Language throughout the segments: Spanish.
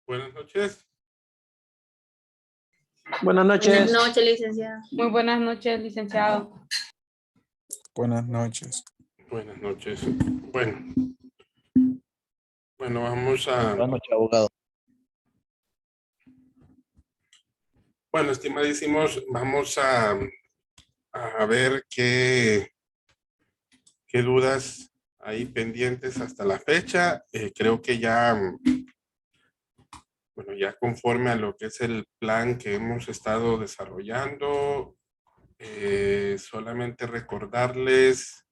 Buenas noches. Buenas noches. Buenas noches, licenciado. Muy buenas noches, licenciado. Buenas noches. Buenas noches. Bueno, vamos a... Buenas noches, abogado. Bueno, estimadísimos, vamos a ver qué dudas hay pendientes hasta la fecha. Creo que ya, bueno, ya conforme a lo que es el plan que hemos estado desarrollando, solamente recordarles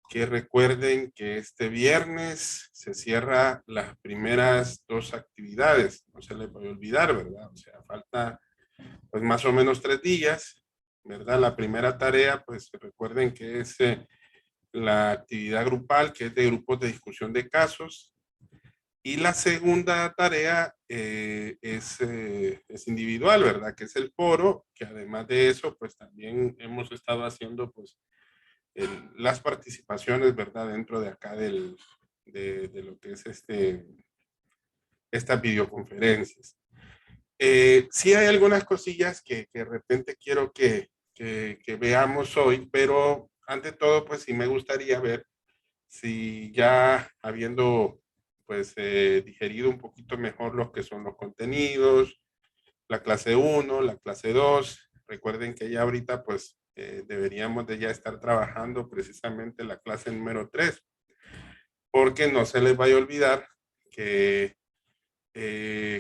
que recuerden que este viernes se cierra las primeras 2 actividades. No se les vaya a olvidar, ¿verdad? O sea, falta pues más o menos 3 días, ¿verdad? La primera tarea, pues recuerden que es la actividad grupal, que es de grupos de discusión de casos. Y la segunda tarea es individual, ¿verdad? Que es el foro, que además de eso, pues también hemos estado haciendo, pues, las participaciones, ¿verdad? Dentro de acá de lo que es estas videoconferencias. Sí hay algunas cosillas que de repente quiero que veamos hoy, pero ante todo, pues sí me gustaría ver si ya habiendo pues digerido un poquito mejor lo que son los contenidos, la clase 1, la clase 2, recuerden que ya ahorita pues deberíamos de ya estar trabajando precisamente la clase número 3, porque no se les vaya a olvidar que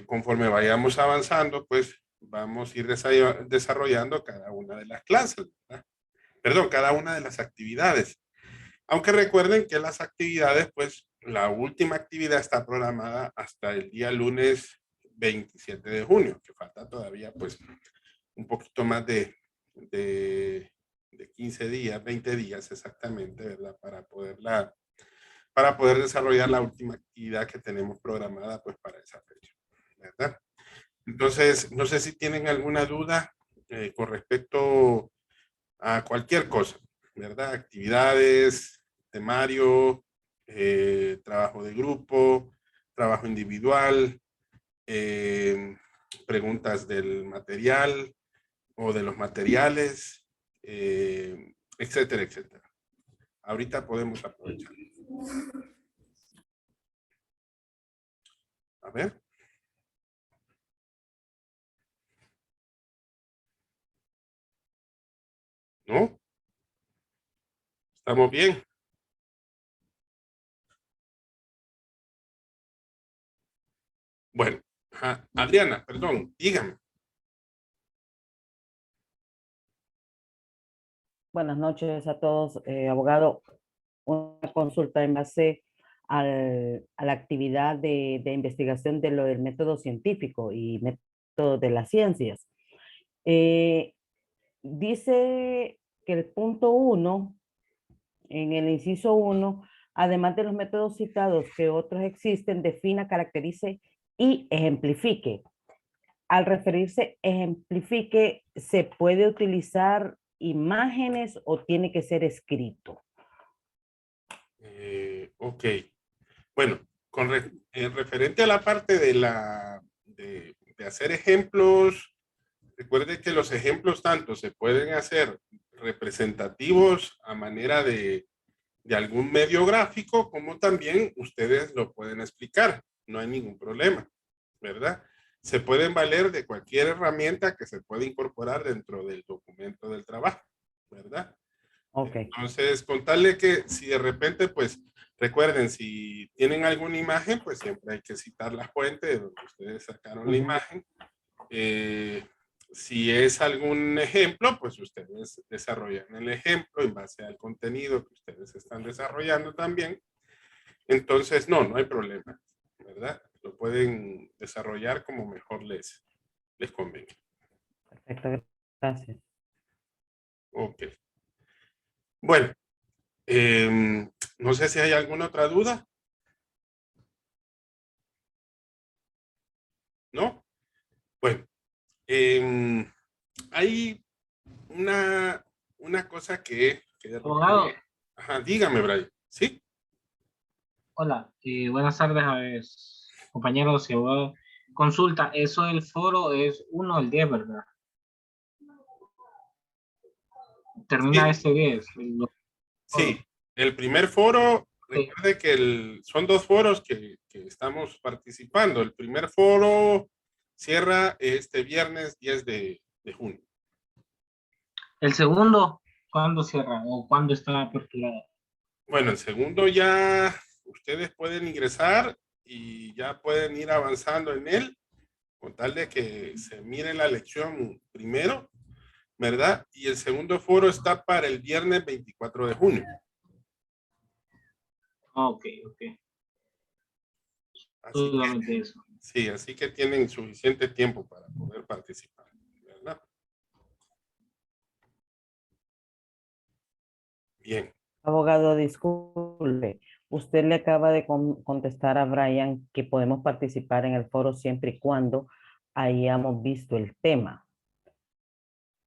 conforme vayamos avanzando, pues vamos a ir desarrollando cada una de las clases, ¿verdad? Perdón, cada una de las actividades. Aunque recuerden que las actividades, pues la última actividad está programada hasta el día lunes 27 de junio, que falta todavía pues un poquito más de 15 días, 20 días exactamente, ¿verdad? Para poder desarrollar la última actividad que tenemos programada pues para esa fecha, ¿verdad? Entonces, no sé si tienen alguna duda con respecto a cualquier cosa, ¿verdad? Actividades, temario, trabajo de grupo, trabajo individual, preguntas del material o de los materiales, etcétera, etcétera. Ahorita podemos aprovechar. A ver. ¿No? ¿Estamos bien? Bueno, Adriana, perdón, dígame. Buenas noches a todos, abogado. Una consulta en base a la actividad de investigación de lo del método científico y método de las ciencias. Dice que el punto 1, en el inciso 1, además de los métodos citados que otros existen, defina, caracterice y ejemplifique. Al referirse ejemplifique, ¿se puede utilizar imágenes o tiene que ser escrito? Ok. Bueno, referente a la parte de hacer ejemplos, recuerde que los ejemplos tanto se pueden hacer representativos a manera de algún medio gráfico, como también ustedes lo pueden explicar. No hay ningún problema, ¿verdad? Se pueden valer de cualquier herramienta que se pueda incorporar dentro del documento del trabajo, ¿verdad? Ok. Entonces, contarle que si de repente, pues, recuerden, si tienen alguna imagen, pues siempre hay que citar la fuente de donde ustedes sacaron la imagen. Si es algún ejemplo, pues ustedes desarrollan el ejemplo en base al contenido que ustedes están desarrollando también. Entonces, no hay problema, ¿verdad? Lo pueden desarrollar como mejor les convenga. Perfecto, gracias. Ok. Bueno, no sé si hay alguna otra duda. ¿No? Bueno, hay una cosa que Abogado. Ajá, dígame, Brian. ¿Sí? Hola, buenas tardes, compañeros y abogados. Consulta, eso del foro es 1 al 10, ¿verdad? Termina Sí. este 10. Sí, el primer foro, Sí. recuerde que son 2 foros que estamos participando. El primer foro cierra este viernes 10 de junio. El segundo, ¿cuándo cierra o cuándo está aperturado? Bueno, el segundo ya ustedes pueden ingresar y ya pueden ir avanzando en él, con tal de que se mire la lección primero, ¿verdad? Y el segundo foro está para el viernes 24 de junio. Ok. Así Solamente que, eso. sí, así que tienen suficiente tiempo para poder participar, ¿verdad? Bien. Abogado, disculpe. Usted le acaba de contestar a Brian que podemos participar en el foro siempre y cuando hayamos visto el tema.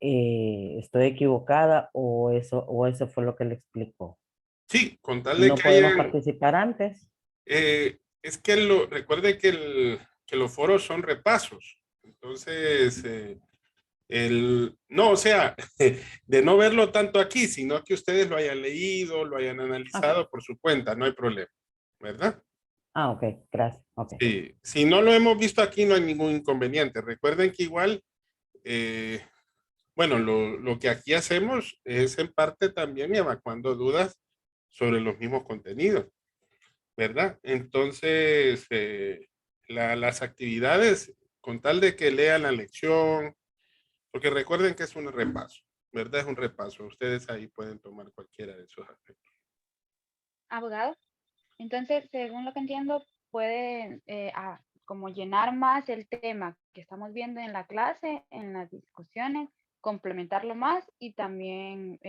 ¿Estoy equivocada o eso fue lo que le explicó? Sí, con tal de ¿No que podemos hayan, participar antes? es que recuerde que los foros son repasos. Entonces, no, o sea, de no verlo tanto aquí, sino que ustedes lo hayan leído, lo hayan analizado Ok. por su cuenta, no hay problema, ¿verdad? Ah, ok, gracias. Ok. Sí, si no lo hemos visto aquí, no hay ningún inconveniente. Recuerden que igual, eh, bueno, lo que aquí hacemos es en parte también evacuando dudas sobre los mismos contenidos, ¿verdad? Entonces, las actividades, con tal de que lean la lección, porque recuerden que es un repaso, ¿verdad? Es un repaso. Ustedes ahí pueden tomar cualquiera de esos aspectos. Abogado, entonces, según lo que entiendo, pueden como llenar más el tema que estamos viendo en la clase, en las discusiones, complementarlo más y también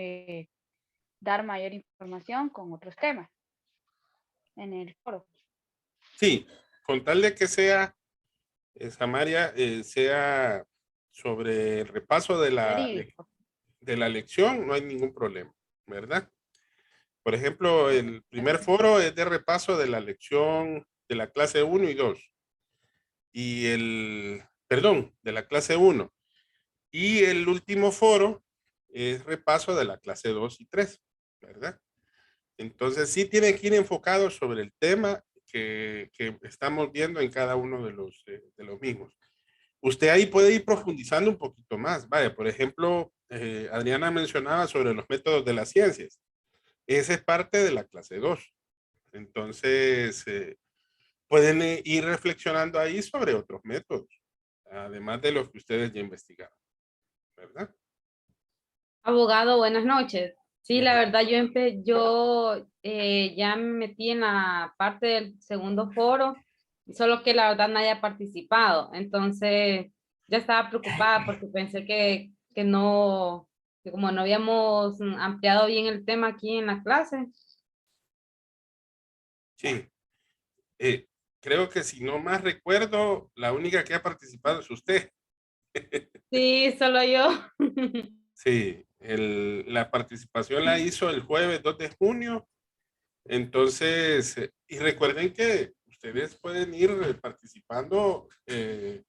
dar mayor información con otros temas en el foro. Sí, con tal de que sea, Samaria, sea sobre el repaso Verídico. de la lección, no hay ningún problema, ¿verdad? Por ejemplo, el primer foro es de repaso de la lección de la clase 1 y 2. Y perdón, de la clase 1. Y el último foro es repaso de la clase 2 y 3, ¿verdad? Entonces sí tiene que ir enfocado sobre el tema que estamos viendo en cada uno de los mismos. Usted ahí puede ir profundizando un poquito más. Vaya, por ejemplo, Adriana mencionaba sobre los métodos de las ciencias. Esa es parte de la clase 2. Entonces, pueden ir reflexionando ahí sobre otros métodos, además de los que ustedes ya investigaron, ¿verdad? Abogado, buenas noches. Sí, la Bueno, verdad, yo ya me metí en la parte del segundo foro, solo que la verdad no haya participado. Entonces, ya estaba preocupada porque pensé que no, que como no habíamos ampliado bien el tema aquí en la clase. sí, eh, creo que si no más recuerdo, la única que ha participado es usted. Sí, solo yo. Sí, la participación la hizo el jueves 2 de junio. Entonces, y recuerden que ustedes pueden ir participando en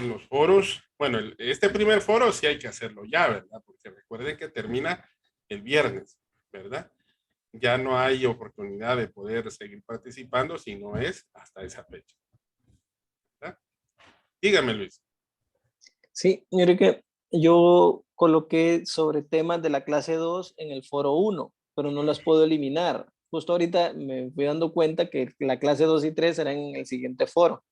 los foros. Bueno, este primer foro sí hay que hacerlo ya, ¿verdad? Porque recuerden que termina el viernes, ¿verdad? Ya no hay oportunidad de poder seguir participando si no es hasta esa fecha, ¿verdad? Dígame, Luis. Sí, mire que yo coloqué sobre temas de la clase 2 en el foro 1, pero no las puedo eliminar. Justo ahorita me fui dando cuenta que la clase 2 y 3 serán en el siguiente foro.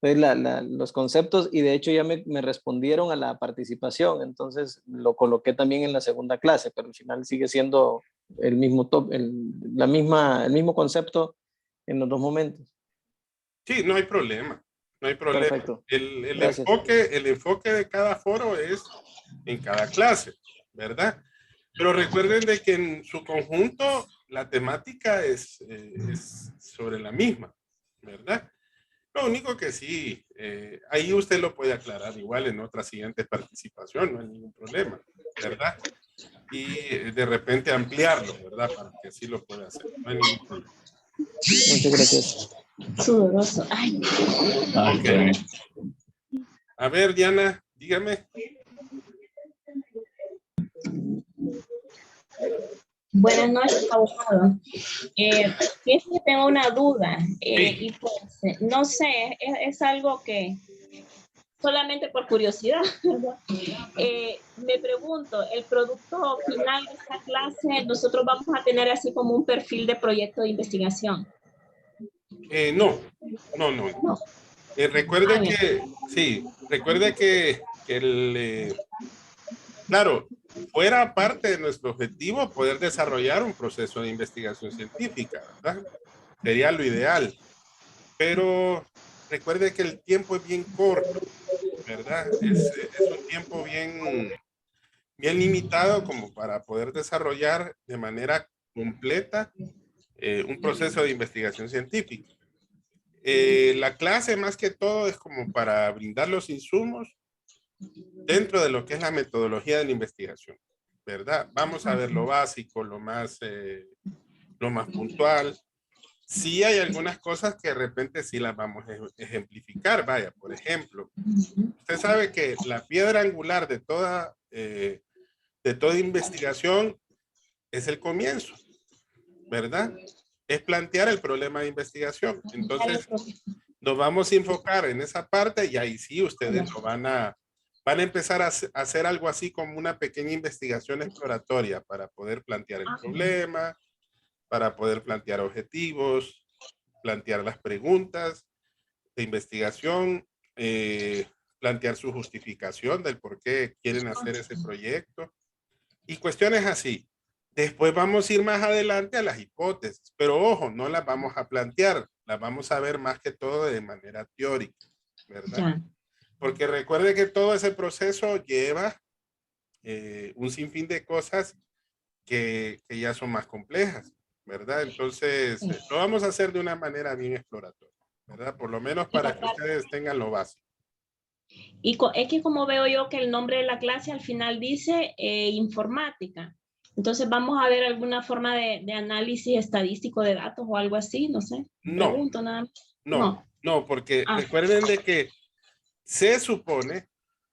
Entonces, los conceptos, y de hecho ya me respondieron a la participación, entonces lo coloqué también en la segunda clase, pero al final sigue siendo el mismo, el mismo concepto en los dos momentos. Sí, no hay problema, no hay problema. Perfecto, El gracias. el enfoque de cada foro es en cada clase, ¿verdad? Pero recuerden de que en su conjunto la temática es sobre la misma, ¿verdad? Lo único que sí, ahí usted lo puede aclarar igual en otra siguiente participación, no hay ningún problema, ¿verdad? Y de repente ampliarlo, ¿verdad? Para que así lo pueda hacer, no hay ningún problema. Muchas gracias. Sudoroso. Ay. Ok. A ver, Diana, dígame. Buenas noches, abogado. Es que tengo una duda y pues no sé, es algo que solamente por curiosidad, ¿verdad? Me pregunto, el producto final de esta clase, nosotros vamos a tener así como un perfil de proyecto de investigación. No. No. Recuerde que, sí, recuerde que claro, fuera parte de nuestro objetivo poder desarrollar un proceso de investigación científica, ¿verdad? Sería lo ideal. Pero recuerde que el tiempo es bien corto, ¿verdad? Es un tiempo bien limitado como para poder desarrollar de manera completa un proceso de investigación científica. La clase más que todo es como para brindar los insumos dentro de lo que es la metodología de la investigación, ¿verdad? Vamos a ver lo básico, lo más puntual. Sí hay algunas cosas que de repente sí las vamos a ejemplificar. Vaya, por ejemplo, usted sabe que la piedra angular de toda investigación es el comienzo, ¿verdad? Es plantear el problema de investigación. Entonces, nos vamos a enfocar en esa parte y ahí sí ustedes lo van a empezar a hacer algo así como una pequeña investigación exploratoria para poder plantear el problema, para poder plantear objetivos, plantear las preguntas de investigación, plantear su justificación del por qué quieren hacer ese proyecto y cuestiones así. Después vamos a ir más adelante a las hipótesis, pero ojo, no las vamos a plantear, las vamos a ver más que todo de manera teórica, ¿verdad? Ya. Porque recuerde que todo ese proceso lleva un sinfín de cosas que ya son más complejas, ¿verdad? Entonces, lo vamos a hacer de una manera bien exploratoria, ¿verdad? Por lo menos para que ustedes tengan lo básico. Y es que como veo yo que el nombre de la clase al final dice informática. Entonces vamos a ver alguna forma de análisis estadístico de datos o algo así, no sé. No, Pregunto nada más. no, porque recuerden de que se supone,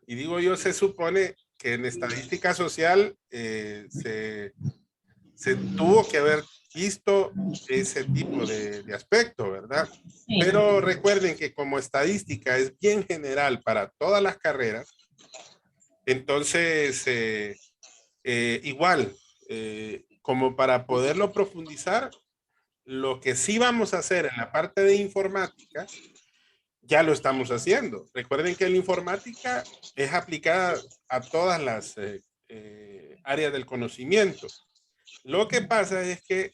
y digo yo se supone, que en estadística social se tuvo que haber visto ese tipo de aspecto, ¿verdad? Sí. Pero recuerden que como estadística es bien general para todas las carreras, entonces igual, como para poderlo profundizar, lo que sí vamos a hacer en la parte de informática, ya lo estamos haciendo. Recuerden que la informática es aplicada a todas las áreas del conocimiento. Lo que pasa es que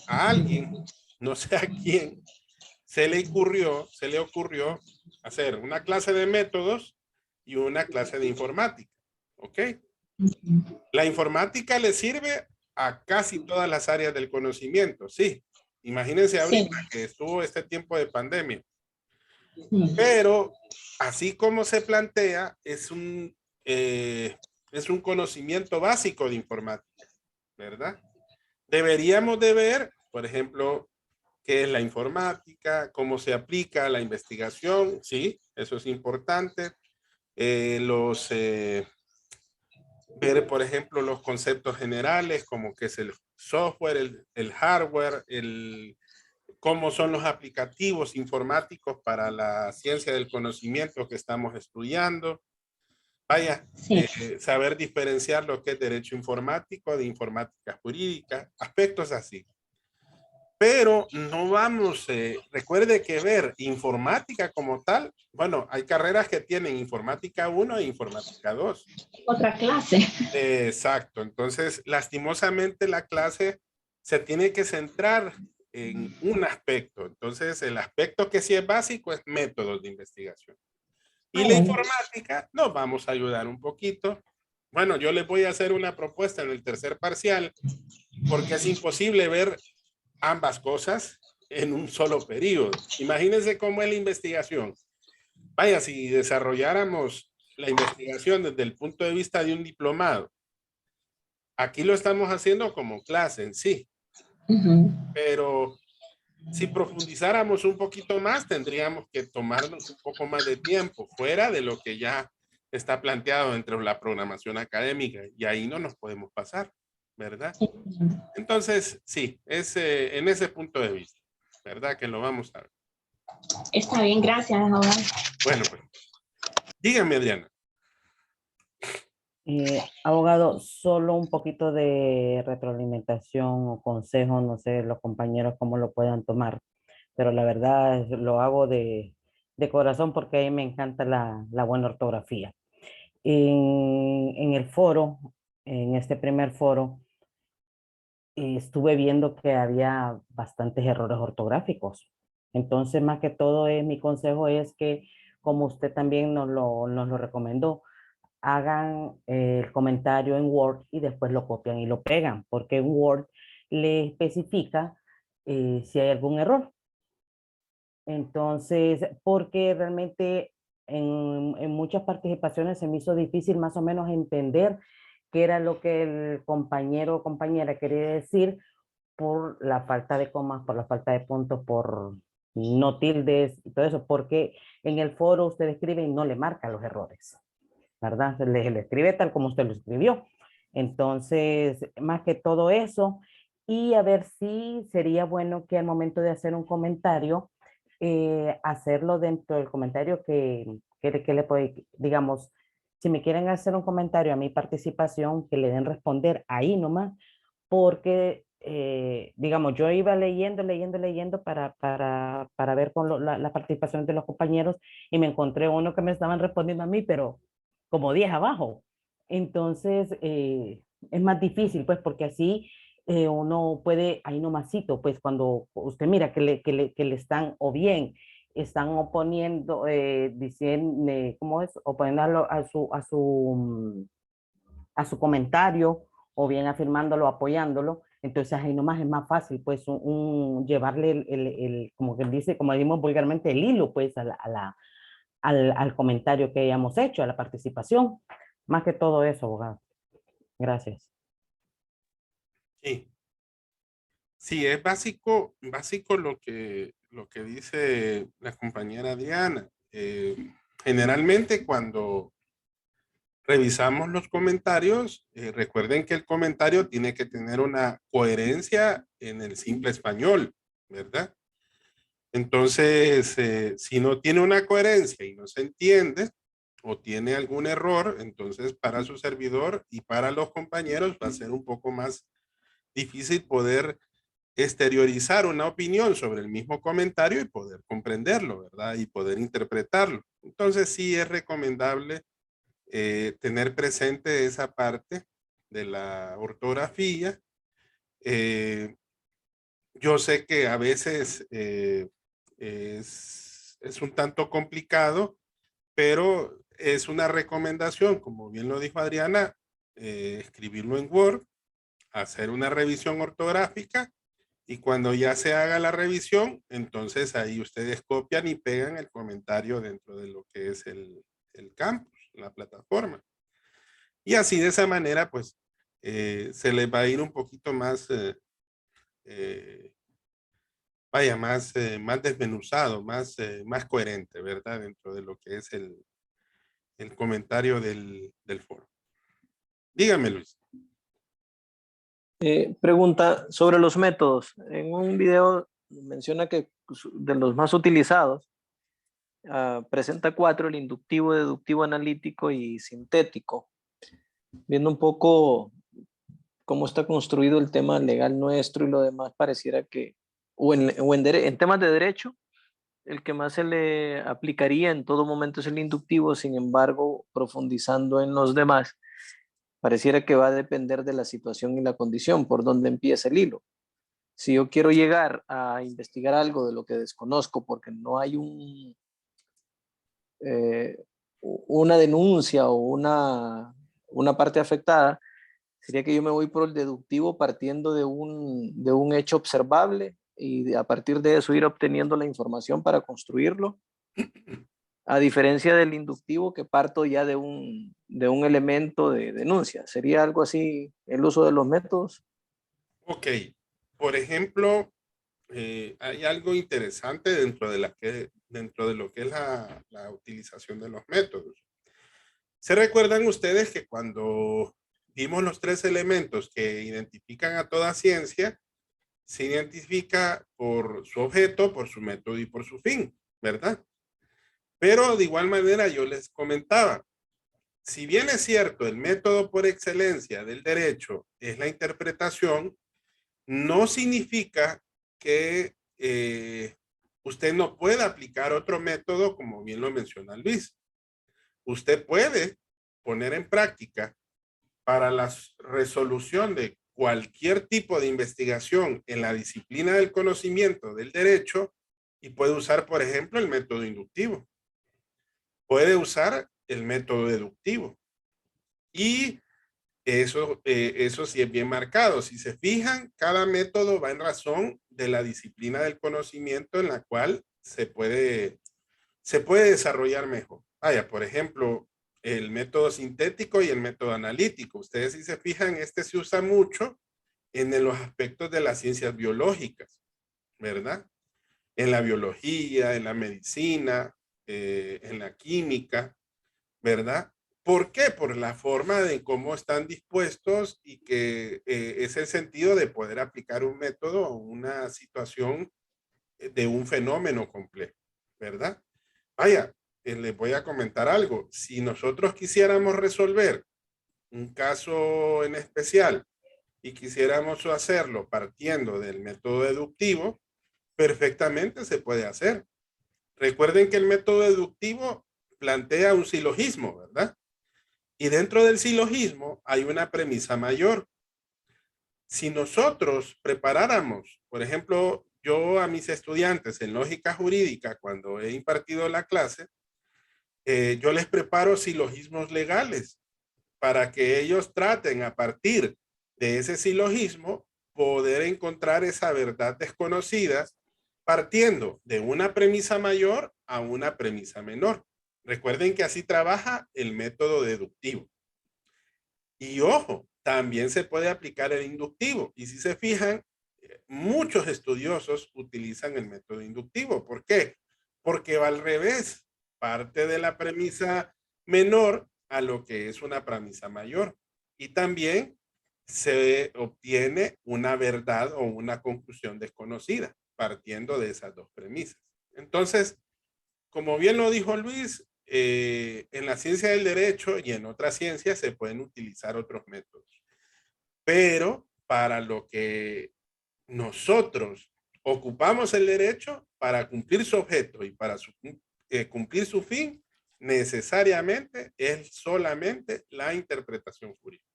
a alguien, no sé a quién, se le ocurrió hacer una clase de métodos y una clase de informática. ¿Ok? La informática le sirve a casi todas las áreas del conocimiento, sí. Imagínense ahorita que estuvo este tiempo de pandemia. Pero así como se plantea, es un conocimiento básico de informática, ¿verdad? Deberíamos de ver, por ejemplo, qué es la informática, cómo se aplica la investigación, sí, eso es importante. Ver, por ejemplo, los conceptos generales, como qué es el software, el hardware, cómo son los aplicativos informáticos para la ciencia del conocimiento que estamos estudiando. Vaya, saber diferenciar lo que es derecho informático de informática jurídica, aspectos así. Pero no vamos, recuerde que ver informática como tal, bueno, hay carreras que tienen informática 1 e informática 2. Otra clase. Exacto, entonces lastimosamente la clase se tiene que centrar en un aspecto. Entonces el aspecto que sí es básico es métodos de investigación. Y la informática nos vamos a ayudar un poquito. Bueno, yo les voy a hacer una propuesta en el tercer parcial porque es imposible ver ambas cosas en un solo periodo. Imagínense cómo es la investigación. Vaya, si desarrolláramos la investigación desde el punto de vista de un diplomado, aquí lo estamos haciendo como clase en sí, pero Si profundizáramos un poquito más, tendríamos que tomarnos un poco más de tiempo, fuera de lo que ya está planteado dentro de la programación académica, y ahí no nos podemos pasar, ¿verdad? Sí. Entonces, sí, es en ese punto de vista, ¿verdad? Que lo vamos a ver. Está bien, gracias, abogado. Bueno, pues, dígame, Adriana. Abogado, solo un poquito de retroalimentación o consejo, no sé los compañeros cómo lo puedan tomar, pero la verdad lo hago de corazón porque a mí me encanta la buena ortografía. En el foro, en este primer foro, estuve viendo que había bastantes errores ortográficos. Entonces, más que todo, mi consejo es que, como usted también nos lo recomendó, hagan el comentario en Word y después lo copian y lo pegan, porque en Word le especifica si hay algún error. Entonces, porque realmente en muchas participaciones se me hizo difícil más o menos entender qué era lo que el compañero o compañera quería decir por la falta de comas, por la falta de puntos, por no tildes y todo eso, porque en el foro usted escribe y no le marca los errores, ¿verdad? Le escribe tal como usted lo escribió. Entonces, más que todo eso, y a ver si sería bueno que al momento de hacer un comentario, hacerlo dentro del comentario que le puede, digamos, si me quieren hacer un comentario a mi participación, que le den responder ahí nomás, porque, digamos, yo iba leyendo para ver con la participación de los compañeros y me encontré uno que me estaban respondiendo a mí, pero como 10 abajo. Entonces, es más difícil, pues, porque así uno puede, ahí nomasito, pues, cuando usted mira que le están, o bien, están oponiendo, diciendo, ¿cómo es? Oponiendo a su comentario, o bien afirmándolo, apoyándolo. Entonces ahí nomás es más fácil, pues, llevarle como que dice, como decimos vulgarmente, el hilo, pues, al comentario que hayamos hecho, a la participación. Más que todo eso, abogado. Gracias. Sí. Sí, es básico, básico lo que dice la compañera Diana. Generalmente cuando revisamos los comentarios, recuerden que el comentario tiene que tener una coherencia en el simple español, ¿verdad? Entonces, si no tiene una coherencia y no se entiende o tiene algún error, entonces para su servidor y para los compañeros va a ser un poco más difícil poder exteriorizar una opinión sobre el mismo comentario y poder comprenderlo, ¿verdad? Y poder interpretarlo. Entonces sí es recomendable tener presente esa parte de la ortografía. Yo sé que a veces es un tanto complicado, pero es una recomendación, como bien lo dijo Adriana, escribirlo en Word, hacer una revisión ortográfica y cuando ya se haga la revisión, entonces ahí ustedes copian y pegan el comentario dentro de lo que es el campus, la plataforma. Y así de esa manera, pues, se les va a ir un poquito más, vaya, más desmenuzado, más coherente, ¿verdad? Dentro de lo que es el comentario del foro. Dígame, Luis. Pregunta sobre los métodos. En un video menciona que de los más utilizados, presenta 4, el inductivo, deductivo, analítico y sintético. Viendo un poco cómo está construido el tema legal nuestro y lo demás, pareciera que, en temas de derecho, el que más se le aplicaría en todo momento es el inductivo, sin embargo, profundizando en los demás, pareciera que va a depender de la situación y la condición, por donde empieza el hilo. Si yo quiero llegar a investigar algo de lo que desconozco porque no hay una denuncia o una parte afectada, sería que yo me voy por el deductivo partiendo de un hecho observable y a partir de eso ir obteniendo la información para construirlo, a diferencia del inductivo que parto ya de un elemento de denuncia. ¿Sería algo así el uso de los métodos? Ok. Por ejemplo, hay algo interesante dentro de lo que es la utilización de los métodos. ¿Se recuerdan ustedes que cuando vimos los 3 elementos que identifican a toda ciencia, se identifica por su objeto, por su método y por su fin, ¿verdad? Pero de igual manera yo les comentaba, si bien es cierto, el método por excelencia del derecho es la interpretación, no significa que usted no pueda aplicar otro método, como bien lo menciona Luis. Usted puede poner en práctica para la resolución de cualquier tipo de investigación en la disciplina del conocimiento del derecho y puede usar, por ejemplo, el método inductivo. Puede usar el método deductivo. Y eso sí es bien marcado. Si se fijan, cada método va en razón de la disciplina del conocimiento en la cual se puede desarrollar mejor. Vaya, por ejemplo, el método sintético y el método analítico. Ustedes si se fijan, este se usa mucho en los aspectos de las ciencias biológicas, ¿verdad? En la biología, en la medicina, en la química, ¿verdad? ¿Por qué? Por la forma de cómo están dispuestos y que es el sentido de poder aplicar un método a una situación de un fenómeno complejo, ¿verdad? Vaya, les voy a comentar algo. Si nosotros quisiéramos resolver un caso en especial y quisiéramos hacerlo partiendo del método deductivo, perfectamente se puede hacer. Recuerden que el método deductivo plantea un silogismo, ¿verdad? Y dentro del silogismo hay una premisa mayor. Si nosotros preparáramos, por ejemplo, yo a mis estudiantes en lógica jurídica, cuando he impartido la clase, yo les preparo silogismos legales para que ellos traten a partir de ese silogismo poder encontrar esa verdad desconocida partiendo de una premisa mayor a una premisa menor. Recuerden que así trabaja el método deductivo. Y ojo, también se puede aplicar el inductivo. Y si se fijan, muchos estudiosos utilizan el método inductivo. ¿Por qué? Porque va al revés. Parte de la premisa menor a lo que es una premisa mayor. Y también se obtiene una verdad o una conclusión desconocida partiendo de esas dos premisas. Entonces, como bien lo dijo Luis, en la ciencia del derecho y en otras ciencias se pueden utilizar otros métodos. Pero para lo que nosotros ocupamos el derecho, para cumplir su objeto y para cumplir su fin, necesariamente es solamente la interpretación jurídica,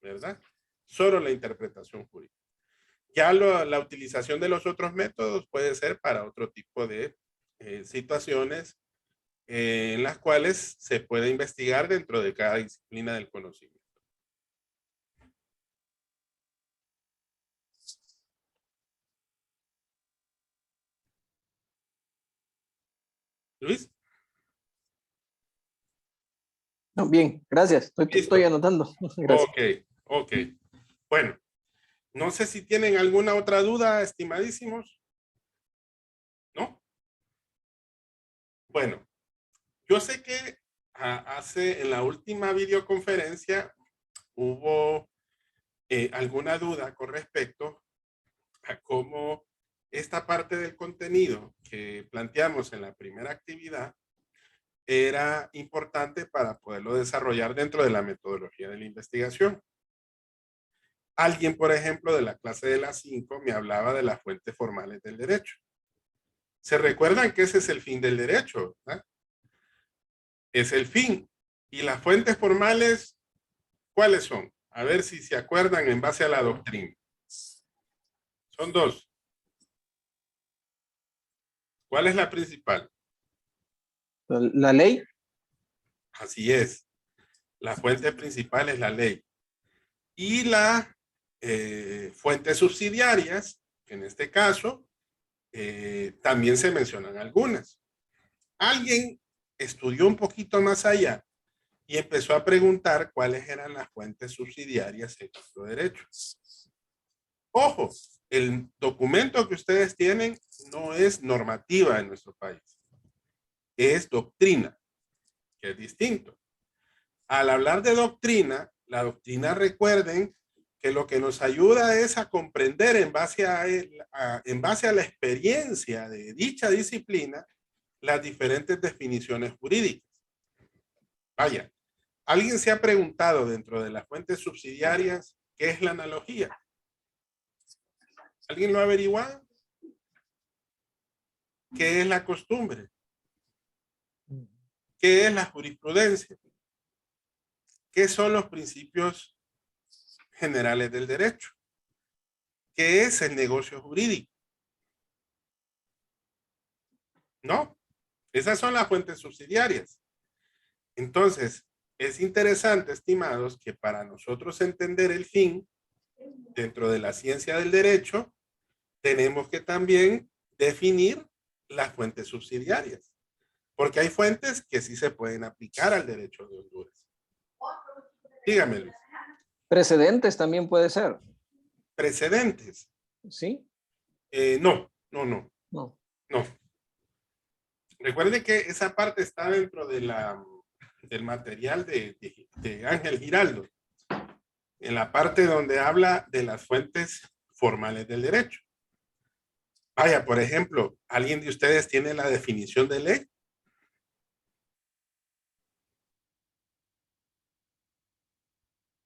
¿verdad? Solo la interpretación jurídica. Ya la utilización de los otros métodos puede ser para otro tipo de situaciones en las cuales se puede investigar dentro de cada disciplina del conocimiento. Luis. No, bien, gracias. Estoy anotando. Gracias. Ok. Bueno, no sé si tienen alguna otra duda, estimadísimos. ¿No? Bueno, yo sé que en la última videoconferencia hubo alguna duda con respecto a cómo esta parte del contenido que planteamos en la primera actividad era importante para poderlo desarrollar dentro de la metodología de la investigación. Alguien, por ejemplo, de la clase de las 5 me hablaba de las fuentes formales del derecho. ¿Se recuerdan que ese es el fin del derecho, ¿verdad? Es el fin. ¿Y las fuentes formales cuáles son? A ver si se acuerdan en base a la doctrina. Son 2. ¿Cuál es la principal? ¿La ley? Así es. La fuente principal es la ley. Y las fuentes subsidiarias, en este caso, también se mencionan algunas. Alguien estudió un poquito más allá y empezó a preguntar cuáles eran las fuentes subsidiarias en nuestro derecho. Ojo, el documento que ustedes tienen no es normativa en nuestro país. Es doctrina, que es distinto. Al hablar de doctrina, la doctrina, recuerden que lo que nos ayuda es a comprender en base a la experiencia de dicha disciplina las diferentes definiciones jurídicas. Vaya, ¿alguien se ha preguntado dentro de las fuentes subsidiarias qué es la analogía? ¿Alguien lo ha averiguado? ¿Qué es la costumbre? ¿Qué es la jurisprudencia? ¿Qué son los principios generales del derecho? ¿Qué es el negocio jurídico? No, esas son las fuentes subsidiarias. Entonces, es interesante, estimados, que para nosotros entender el fin dentro de la ciencia del derecho, tenemos que también definir las fuentes subsidiarias, porque hay fuentes que sí se pueden aplicar al derecho de Honduras. Dígame, Luis. Precedentes también puede ser. ¿Precedentes? ¿Sí? No. No. Recuerde que esa parte está dentro de del material de Ángel Giraldo, en la parte donde habla de las fuentes formales del derecho. Vaya, por ejemplo, ¿alguien de ustedes tiene la definición de ley?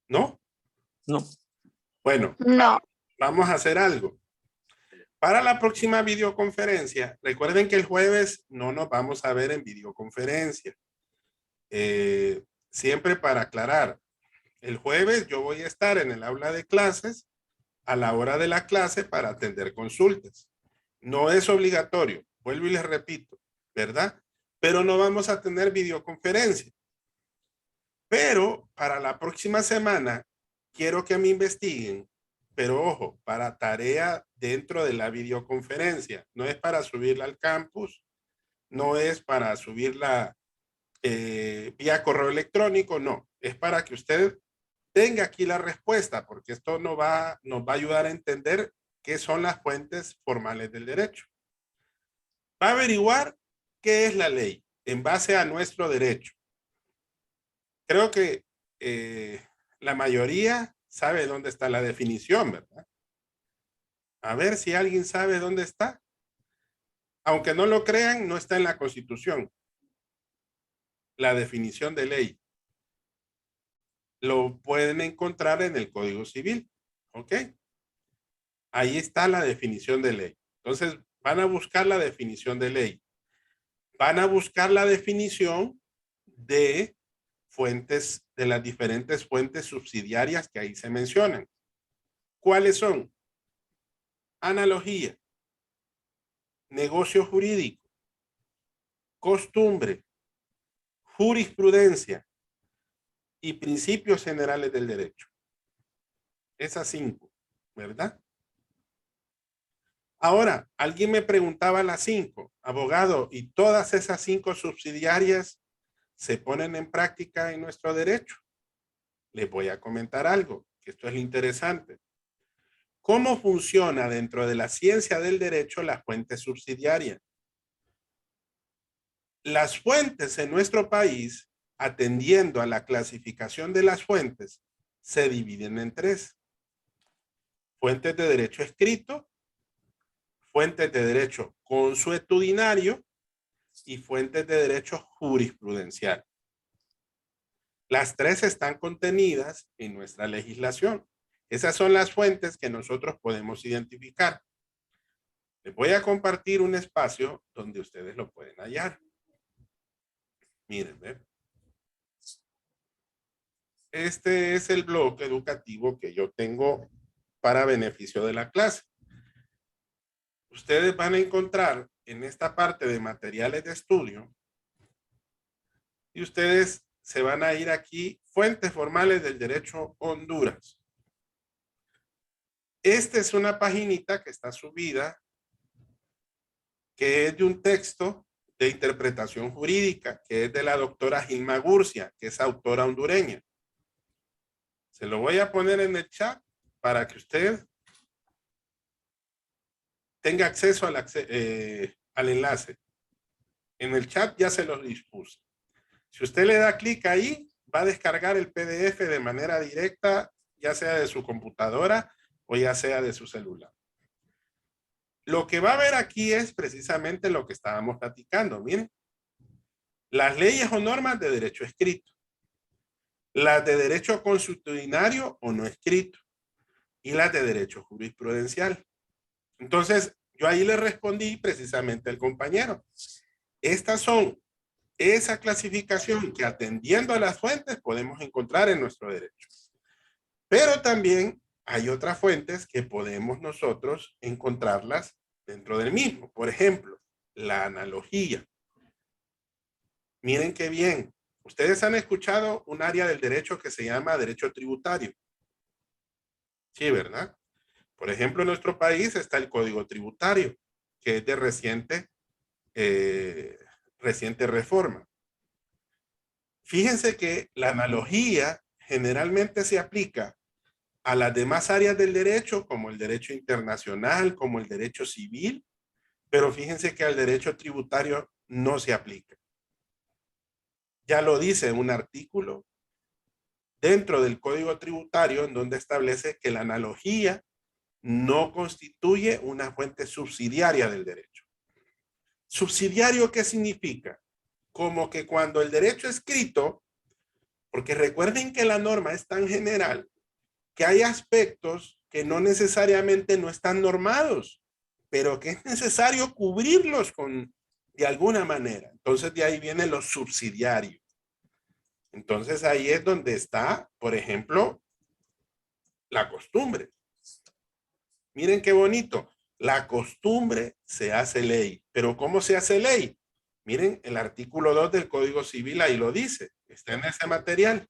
¿No? No. Bueno, No. vamos a hacer algo. Para la próxima videoconferencia, recuerden que el jueves no nos vamos a ver en videoconferencia. Siempre para aclarar, el jueves yo voy a estar en el aula de clases a la hora de la clase para atender consultas. No es obligatorio, vuelvo y les repito, ¿verdad? Pero no vamos a tener videoconferencia. Pero para la próxima semana quiero que me investiguen, pero ojo, para tarea dentro de la videoconferencia. No es para subirla al campus, no es para subirla vía correo electrónico, no. Es para que usted tenga aquí la respuesta, porque esto nos va a ayudar a entender qué son las fuentes formales del derecho. Va a averiguar qué es la ley en base a nuestro derecho. Creo que la mayoría sabe dónde está la definición, ¿verdad? A ver si alguien sabe dónde está. Aunque no lo crean, no está en la Constitución. La definición de ley. Lo pueden encontrar en el Código Civil. ¿Ok? Ahí está la definición de ley. Entonces, van a buscar la definición de ley. Van a buscar la definición de fuentes, de las diferentes fuentes subsidiarias que ahí se mencionan. ¿Cuáles son? Analogía, negocio jurídico, costumbre, jurisprudencia y principios generales del derecho. Esas 5, ¿verdad? Ahora, alguien me preguntaba las 5, abogado, ¿y todas esas 5 subsidiarias se ponen en práctica en nuestro derecho? Les voy a comentar algo, que esto es lo interesante. ¿Cómo funciona dentro de la ciencia del derecho la fuente subsidiaria? Las fuentes en nuestro país, atendiendo a la clasificación de las fuentes, se dividen en 3. Fuentes de derecho escrito, fuentes de derecho consuetudinario y fuentes de derecho jurisprudencial. Las 3 están contenidas en nuestra legislación. Esas son las fuentes que nosotros podemos identificar. Les voy a compartir un espacio donde ustedes lo pueden hallar. Miren, ¿ver? Este es el bloque educativo que yo tengo para beneficio de la clase. Ustedes van a encontrar en esta parte de materiales de estudio y ustedes se van a ir aquí, fuentes formales del derecho Honduras. Esta es una paginita que está subida, que es de un texto de interpretación jurídica, que es de la doctora Gilma Gurcia, que es autora hondureña. Se lo voy a poner en el chat para que usted tenga acceso al enlace. En el chat ya se los dispuse. Si usted le da clic ahí, va a descargar el PDF de manera directa, ya sea de su computadora o ya sea de su celular. Lo que va a ver aquí es precisamente lo que estábamos platicando. Miren, las leyes o normas de derecho escrito, las de derecho consuetudinario o no escrito y las de derecho jurisprudencial. Entonces, yo ahí le respondí precisamente al compañero. Estas son esa clasificación que atendiendo a las fuentes podemos encontrar en nuestro derecho. Pero también hay otras fuentes que podemos nosotros encontrarlas dentro del mismo. Por ejemplo, la analogía. Miren qué bien. Ustedes han escuchado un área del derecho que se llama derecho tributario. Sí, ¿verdad? Por ejemplo, en nuestro país está el Código Tributario, que es de reciente reforma. Fíjense que la analogía generalmente se aplica a las demás áreas del derecho, como el derecho internacional, como el derecho civil, pero fíjense que al derecho tributario no se aplica. Ya lo dice un artículo dentro del Código Tributario en donde establece que la analogía no constituye una fuente subsidiaria del derecho. ¿Subsidiario qué significa? Como que cuando el derecho escrito, porque recuerden que la norma es tan general, que hay aspectos que no necesariamente no están normados, pero que es necesario cubrirlos de alguna manera. Entonces de ahí viene lo subsidiario. Entonces ahí es donde está, por ejemplo, la costumbre. Miren qué bonito. La costumbre se hace ley. ¿Pero cómo se hace ley? Miren, el artículo 2 del Código Civil ahí lo dice. Está en ese material.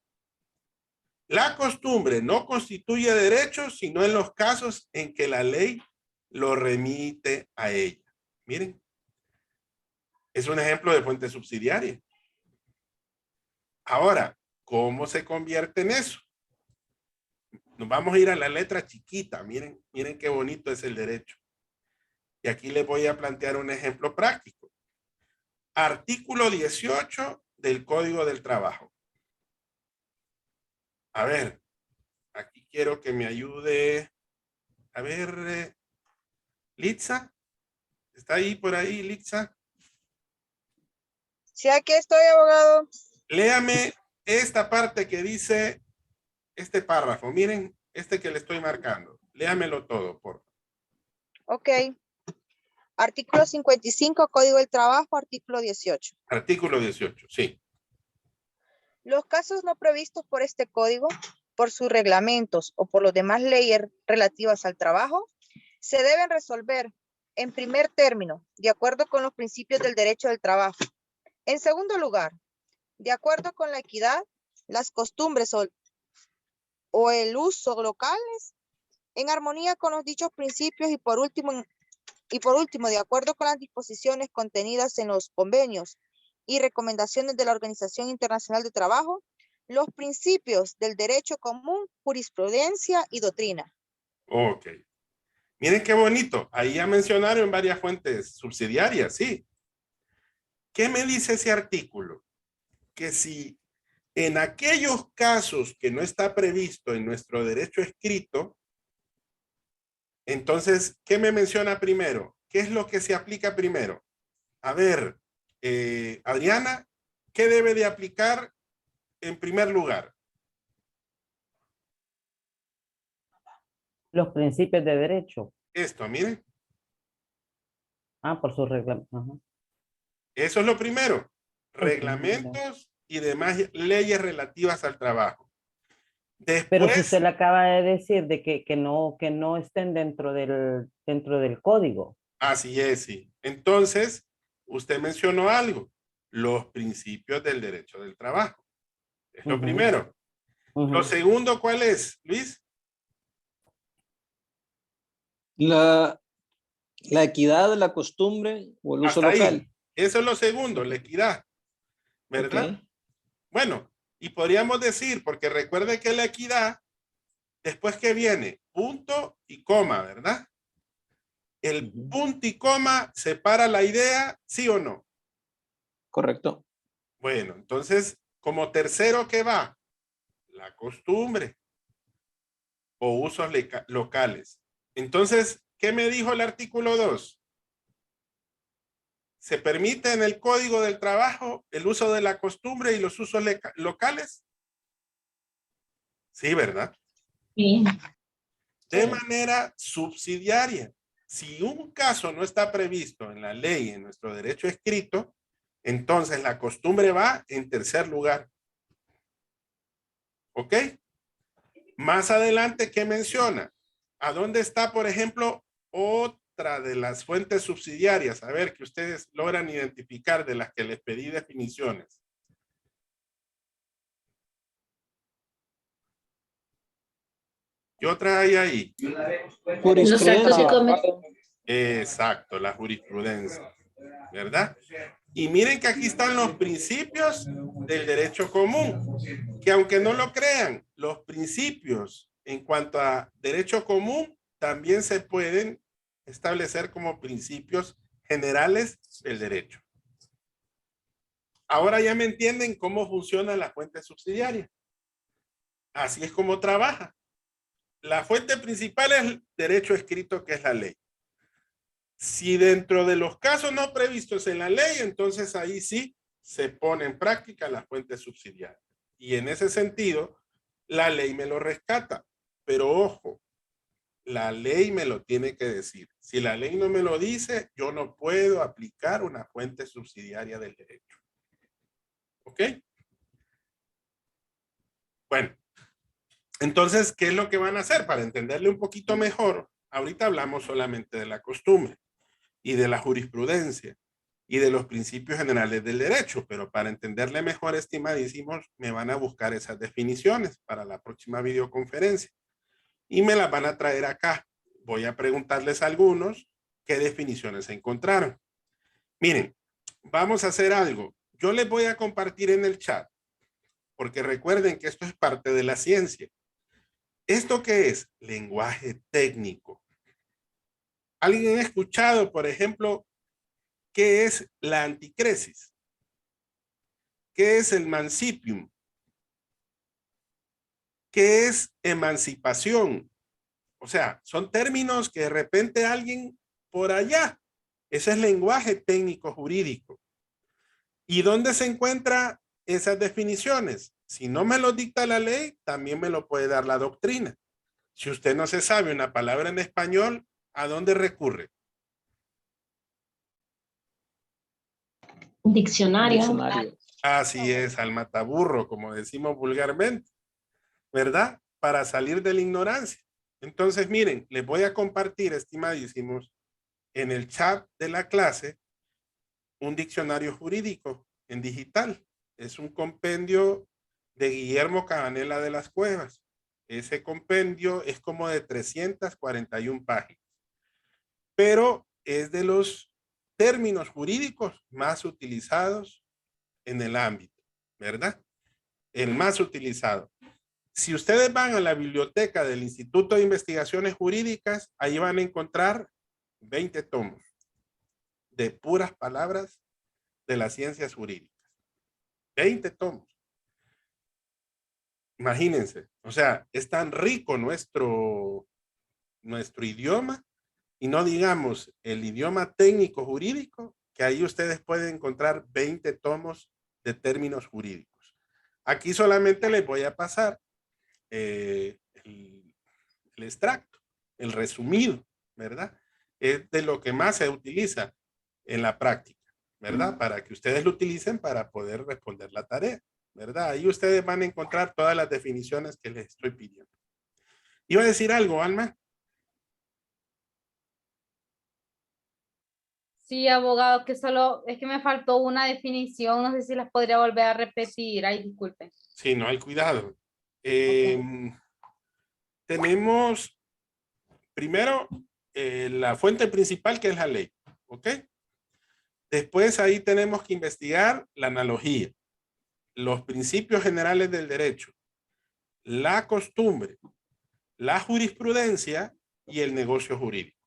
La costumbre no constituye derecho, sino en los casos en que la ley lo remite a ella. Miren. Es un ejemplo de fuente subsidiaria. Ahora, ¿cómo se convierte en eso? Nos vamos a ir a la letra chiquita. Miren, miren qué bonito es el derecho. Y aquí les voy a plantear un ejemplo práctico. Artículo 18 del Código del Trabajo. A ver, aquí quiero que me ayude. A ver, Litza. ¿Está ahí por ahí, Litza? Sí, aquí estoy, abogado. Léame esta parte que dice este párrafo. Miren, este que le estoy marcando. Léamelo todo, por favor. Ok. Artículo 55, Código del Trabajo, artículo 18. Artículo 18, sí. Los casos no previstos por este código, por sus reglamentos o por los demás leyes relativas al trabajo, se deben resolver en primer término, de acuerdo con los principios del derecho del trabajo. En segundo lugar, de acuerdo con la equidad, las costumbres o el uso locales, en armonía con los dichos principios y por último, de acuerdo con las disposiciones contenidas en los convenios y recomendaciones de la Organización Internacional de Trabajo, los principios del derecho común, jurisprudencia y doctrina. Ok. Miren qué bonito. Ahí ya mencionaron varias fuentes subsidiarias, sí. ¿Qué me dice ese artículo? Que si en aquellos casos que no está previsto en nuestro derecho escrito, entonces, ¿qué me menciona primero? ¿Qué es lo que se aplica primero? A ver, Adriana, ¿qué debe de aplicar en primer lugar? Los principios de derecho. Esto, miren. Por su reglamento. Eso es lo primero. Reglamentos y demás leyes relativas al trabajo. Después, pero si usted le acaba de decir de que no estén dentro del código. Así es, sí. Entonces, usted mencionó algo. Los principios del derecho del trabajo. Es lo primero. Lo segundo, ¿cuál es, Luis? La equidad, la costumbre o el uso Hasta local. ahí. Eso es lo segundo, la equidad. ¿Verdad? Ok. Bueno, y podríamos decir, porque recuerde que la equidad, después que viene punto y coma, ¿verdad? ¿El punto y coma separa la idea, sí o no? Correcto. Bueno, entonces, como tercero, ¿qué va? La costumbre o usos locales. Entonces, ¿qué me dijo el artículo 2? ¿Se permite en el Código del Trabajo el uso de la costumbre y los usos locales? Sí, ¿verdad? Sí. De manera subsidiaria. Si un caso no está previsto en la ley, en nuestro derecho escrito, entonces la costumbre va en tercer lugar. ¿Ok? Más adelante, ¿qué menciona? ¿A dónde está, por ejemplo, otra de las fuentes subsidiarias? A ver, que ustedes logran identificar de las que les pedí definiciones. ¿Qué otra hay ahí? Los actos y Exacto, la jurisprudencia, ¿verdad? Y miren que aquí están los principios del derecho común, que aunque no lo crean, los principios en cuanto a derecho común también se pueden establecer como principios generales del derecho. Ahora ya me entienden cómo funciona la fuente subsidiaria. Así es como trabaja. La fuente principal es el derecho escrito, que es la ley. Si dentro de los casos no previstos en la ley, entonces ahí sí se pone en práctica la fuente subsidiaria. Y en ese sentido, la ley me lo rescata. Pero ojo, la ley me lo tiene que decir. Si la ley no me lo dice, yo no puedo aplicar una fuente subsidiaria del derecho. ¿Ok? Bueno, entonces, ¿qué es lo que van a hacer? Para entenderle un poquito mejor, ahorita hablamos solamente de la costumbre y de la jurisprudencia y de los principios generales del derecho, pero para entenderle mejor, estimadísimos, me van a buscar esas definiciones para la próxima videoconferencia y me las van a traer acá. Voy a preguntarles a algunos qué definiciones encontraron. Miren, vamos a hacer algo. Yo les voy a compartir en el chat, porque recuerden que esto es parte de la ciencia. ¿Esto qué es? Lenguaje técnico. ¿Alguien ha escuchado, por ejemplo, qué es la anticresis? ¿Qué es el mancipium? ¿Qué es emancipación? O sea, son términos que de repente alguien por allá, ese es lenguaje técnico jurídico. ¿Y dónde se encuentran esas definiciones? Si no me lo dicta la ley, también me lo puede dar la doctrina. Si usted no se sabe una palabra en español, ¿a dónde recurre? Diccionario. Así es, al mataburro, como decimos vulgarmente, ¿verdad? Para salir de la ignorancia. Entonces, miren, les voy a compartir, estimadísimos, en el chat de la clase, un diccionario jurídico en digital. Es un compendio de Guillermo Cabanela de las Cuevas. Ese compendio es como de 341 páginas, pero es de los términos jurídicos más utilizados en el ámbito, ¿verdad? El más utilizado. Si ustedes van a la biblioteca del Instituto de Investigaciones Jurídicas, ahí van a encontrar 20 tomos de puras palabras de las ciencias jurídicas. 20 tomos. Imagínense, o sea, es tan rico nuestro idioma, y no digamos el idioma técnico jurídico, que ahí ustedes pueden encontrar 20 tomos de términos jurídicos. Aquí solamente les voy a pasar el extracto, el resumido, ¿verdad? Es de lo que más se utiliza en la práctica, ¿verdad? Para que ustedes lo utilicen para poder responder la tarea, ¿verdad? Ahí ustedes van a encontrar todas las definiciones que les estoy pidiendo. ¿Iba a decir algo, Alma? Sí, abogado, que solo es que me faltó una definición, no sé si las podría volver a repetir. Ay, disculpen. Sí, no hay cuidado. Tenemos primero la fuente principal, que es la ley, ¿ok? Después ahí tenemos que investigar la analogía, los principios generales del derecho, la costumbre, la jurisprudencia y el negocio jurídico.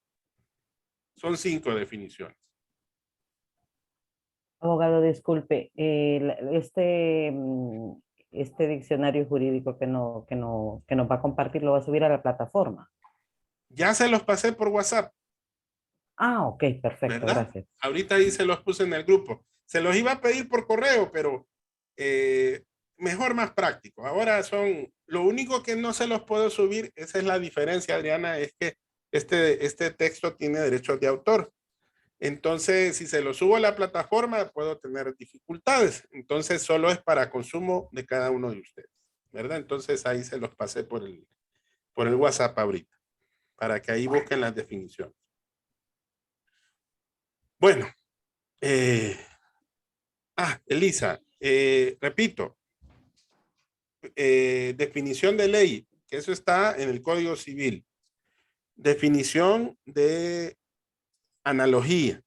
Son 5 definiciones. Abogado, disculpe, este diccionario jurídico que nos va a compartir, ¿lo va a subir a la plataforma? Ya se los pasé por WhatsApp. Ah, ok, perfecto, ¿Verdad? gracias. Ahorita ahí se los puse en el grupo. Se los iba a pedir por correo, pero mejor más práctico. Ahora lo único que no se los puedo subir, esa es la diferencia, Adriana, es que este texto tiene derechos de autor. Entonces, si se lo subo a la plataforma, puedo tener dificultades. Entonces, solo es para consumo de cada uno de ustedes, ¿verdad? Entonces, ahí se los pasé por el WhatsApp ahorita, para que ahí busquen las definiciones. Bueno, Elisa, repito, definición de ley, que eso está en el Código Civil. Definición de analogía.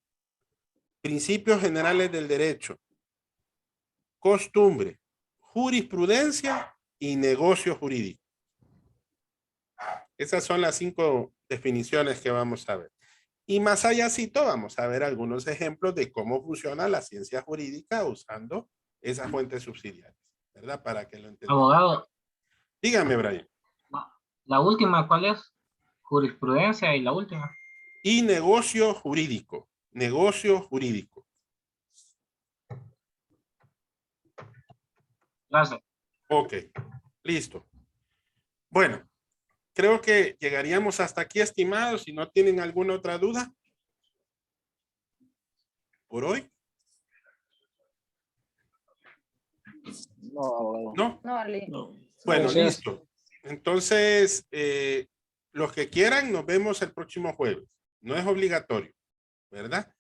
Principios generales del derecho. Costumbre. Jurisprudencia y negocio jurídico. Esas son las 5 definiciones que vamos a ver. Y más allácito vamos a ver algunos ejemplos de cómo funciona la ciencia jurídica usando esas fuentes subsidiarias, ¿verdad? Para que lo entendamos. Abogado, Dígame, Brian. la última, ¿cuál es? Jurisprudencia y la última. Y negocio jurídico. Negocio jurídico. Gracias. Ok, listo. Bueno, creo que llegaríamos hasta aquí, estimados. Si no tienen alguna otra duda por hoy. No, abogado. ¿No? No, Ali. No. Bueno, Gracias. listo. Entonces, los que quieran, nos vemos el próximo jueves. No es obligatorio, ¿verdad?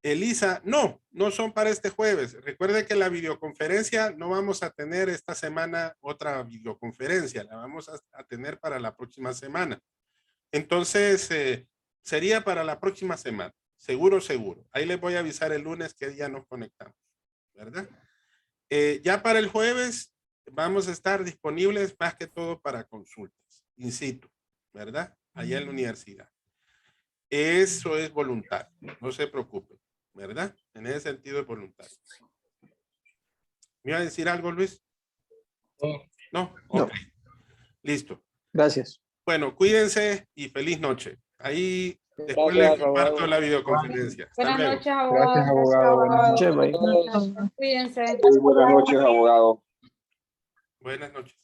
Elisa, no son para este jueves. Recuerde que la videoconferencia no vamos a tener esta semana otra videoconferencia, la vamos a tener para la próxima semana. Entonces, sería para la próxima semana, seguro. Ahí les voy a avisar el lunes que día nos conectamos, ¿verdad? Ya para el jueves vamos a estar disponibles más que todo para consultas, in situ, ¿verdad? Allá en la universidad. Eso es voluntario, no se preocupen, ¿verdad? En ese sentido es voluntario. ¿Me iba a decir algo, Luis? ¿No? Ok. Listo. Gracias. Bueno, cuídense y feliz noche. Ahí después les Gracias, comparto abogado. la videoconferencia. Hasta Buenas luego. noches, abogado. Gracias, abogado. Buenas noches. Che, bye. Cuídense. Muy buenas noches, abogado. Buenas noches.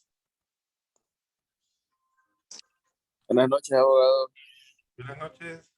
Buenas noches, abogado. Buenas noches.